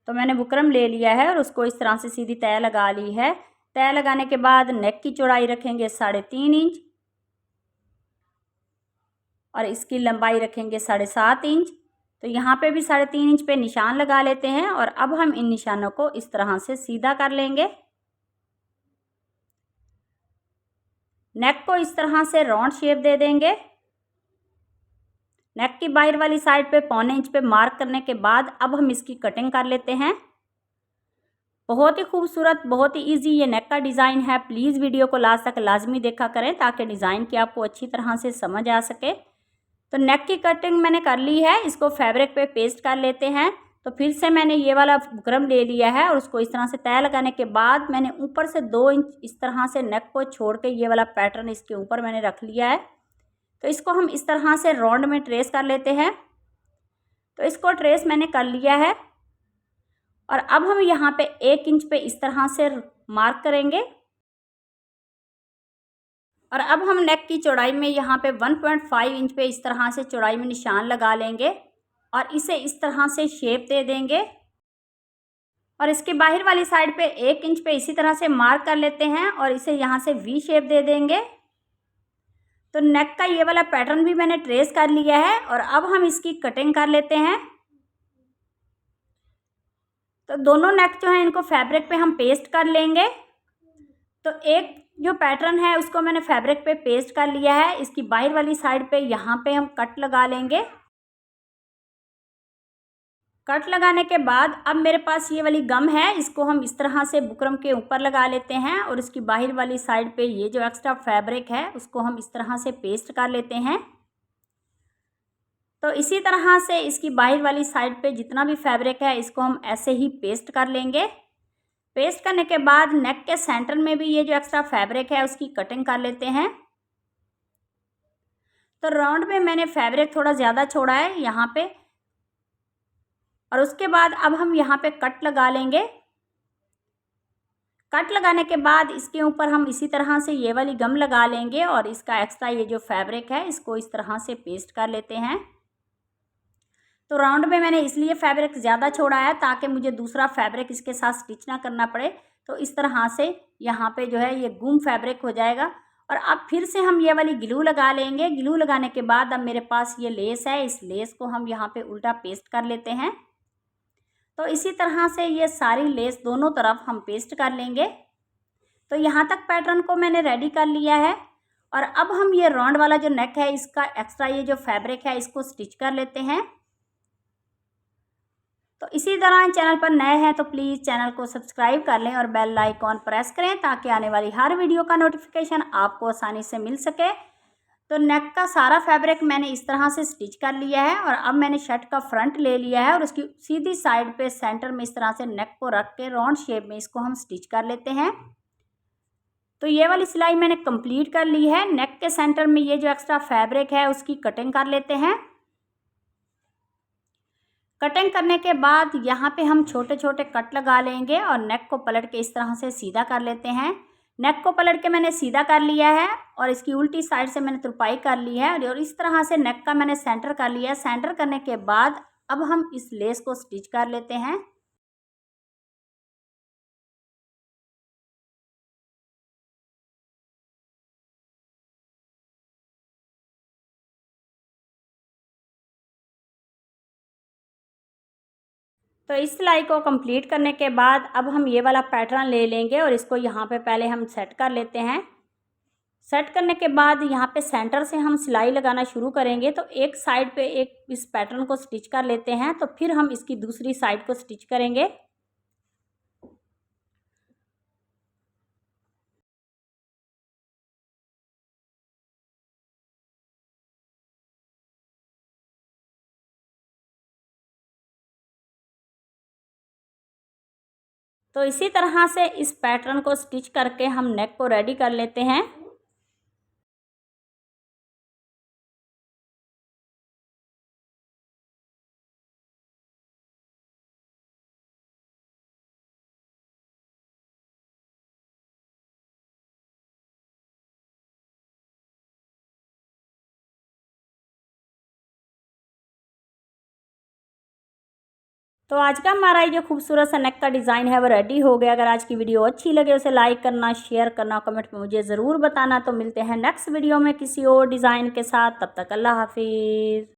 तो मैंने बुकरम ले लिया है और उसको इस तरह से सीधी तय लगा ली है। तय लगाने के बाद नेक की चौड़ाई रखेंगे 3.5 इंच और इसकी लंबाई रखेंगे 7.5 इंच। तो यहाँ पे भी 3.5 इंच पे निशान लगा लेते हैं और अब हम इन निशानों को इस तरह से सीधा कर लेंगे। नेक को इस तरह से राउंड शेप दे देंगे। नेक की बाहर वाली साइड पे 1.25 इंच पे मार्क करने के बाद अब हम इसकी कटिंग कर लेते हैं। बहुत ही खूबसूरत, बहुत ही इजी ये नेक का डिज़ाइन है। प्लीज़ वीडियो को लास्ट तक लाजमी देखा करें ताकि डिज़ाइन की आपको अच्छी तरह से समझ आ सके। तो नेक की कटिंग मैंने कर ली है, इसको फैब्रिक पे पेस्ट कर लेते हैं। तो फिर से मैंने ये वाला बुकरम ले लिया है और उसको इस तरह से तय लगाने के बाद मैंने ऊपर से 2 इंच इस तरह से नेक को छोड़ के ये वाला पैटर्न इसके ऊपर मैंने रख लिया है। तो इसको हम इस तरह से राउंड में ट्रेस कर लेते हैं। तो इसको ट्रेस मैंने कर लिया है और अब हम यहाँ पे 1 इंच पे इस तरह से मार्क करेंगे और अब हम नेक की चौड़ाई में यहाँ पे 1.5 इंच पे इस तरह से चौड़ाई में निशान लगा लेंगे और इसे इस तरह से शेप दे देंगे और इसके बाहर वाली साइड पे 1 इंच पे इसी तरह से मार्क कर लेते हैं और इसे यहाँ से वी शेप दे देंगे। तो नेक का ये वाला पैटर्न भी मैंने ट्रेस कर लिया है और अब हम इसकी कटिंग कर लेते हैं। तो दोनों नेक जो है इनको फैब्रिक पे हम पेस्ट कर लेंगे। तो एक जो पैटर्न है उसको मैंने फैब्रिक पे पेस्ट कर लिया है। इसकी बाहर वाली साइड पे यहाँ पे हम कट लगा लेंगे। कट लगाने के बाद अब मेरे पास ये वाली गम है, इसको हम इस तरह से बुकरम के ऊपर लगा लेते हैं और इसकी बाहर वाली साइड पे ये जो एक्स्ट्रा फैब्रिक है उसको हम इस तरह से पेस्ट कर लेते हैं। तो इसी तरह से इसकी बाहर वाली साइड पे जितना भी फैब्रिक है इसको हम ऐसे ही पेस्ट कर लेंगे। पेस्ट करने के बाद नेक के सेंटर में भी ये जो एक्स्ट्रा फैब्रिक है उसकी कटिंग कर लेते हैं। तो राउंड में मैंने फैब्रिक थोड़ा ज़्यादा छोड़ा है यहाँ पे और उसके बाद अब हम यहाँ पे कट लगा लेंगे। कट लगाने के बाद इसके ऊपर हम इसी तरह से ये वाली गम लगा लेंगे और इसका एक्स्ट्रा ये जो फैब्रिक है इसको इस तरह से पेस्ट कर लेते हैं। तो राउंड में मैंने इसलिए फैब्रिक ज़्यादा छोड़ा है ताकि मुझे दूसरा फैब्रिक इसके साथ स्टिच ना करना पड़े। तो इस तरह से यहाँ पे जो है ये गुम फैब्रिक हो जाएगा और अब फिर से हम ये वाली ग्लू लगा लेंगे। ग्लू लगाने के बाद अब मेरे पास ये लेस है, इस लेस को हम यहाँ पे उल्टा पेस्ट कर लेते हैं। तो इसी तरह से ये सारी लेस दोनों तरफ हम पेस्ट कर लेंगे। तो यहाँ तक पैटर्न को मैंने रेडी कर लिया है और अब हम ये राउंड वाला जो नेक है इसका एक्स्ट्रा ये जो फैब्रिक है इसको स्टिच कर लेते हैं। तो इसी तरह चैनल पर नए हैं तो प्लीज़ चैनल को सब्सक्राइब कर लें और बेल आइकॉन प्रेस करें ताकि आने वाली हर वीडियो का नोटिफिकेशन आपको आसानी से मिल सके। तो नेक का सारा फैब्रिक मैंने इस तरह से स्टिच कर लिया है और अब मैंने शर्ट का फ्रंट ले लिया है और उसकी सीधी साइड पे सेंटर में इस तरह से नेक को रख के राउंड शेप में इसको हम स्टिच कर लेते हैं। तो ये वाली सिलाई मैंने कंप्लीट कर ली है। नेक के सेंटर में ये जो एक्स्ट्रा फैब्रिक है उसकी कटिंग कर लेते हैं। कटिंग करने के बाद यहाँ पे हम छोटे छोटे कट लगा लेंगे और नेक को पलट के इस तरह से सीधा कर लेते हैं। नेक को पलट के मैंने सीधा कर लिया है और इसकी उल्टी साइड से मैंने तुरपाई कर ली है और इस तरह से नेक का मैंने सेंटर कर लिया है। सेंटर करने के बाद अब हम इस लेस को स्टिच कर लेते हैं। तो इस सिलाई को कंप्लीट करने के बाद अब हम ये वाला पैटर्न ले लेंगे और इसको यहाँ पे पहले हम सेट कर लेते हैं। सेट करने के बाद यहाँ पे सेंटर से हम सिलाई लगाना शुरू करेंगे। तो एक साइड पे एक इस पैटर्न को स्टिच कर लेते हैं तो फिर हम इसकी दूसरी साइड को स्टिच करेंगे। तो इसी तरह से इस पैटर्न को स्टिच करके हम नेक को रेडी कर लेते हैं। तो आज का हमारा ये जो खूबसूरत सा नेक का डिज़ाइन है वो रेडी हो गया। अगर आज की वीडियो अच्छी लगे उसे लाइक करना, शेयर करना, कमेंट में मुझे ज़रूर बताना। तो मिलते हैं नेक्स्ट वीडियो में किसी और डिज़ाइन के साथ। तब तक अल्लाह हाफिज़।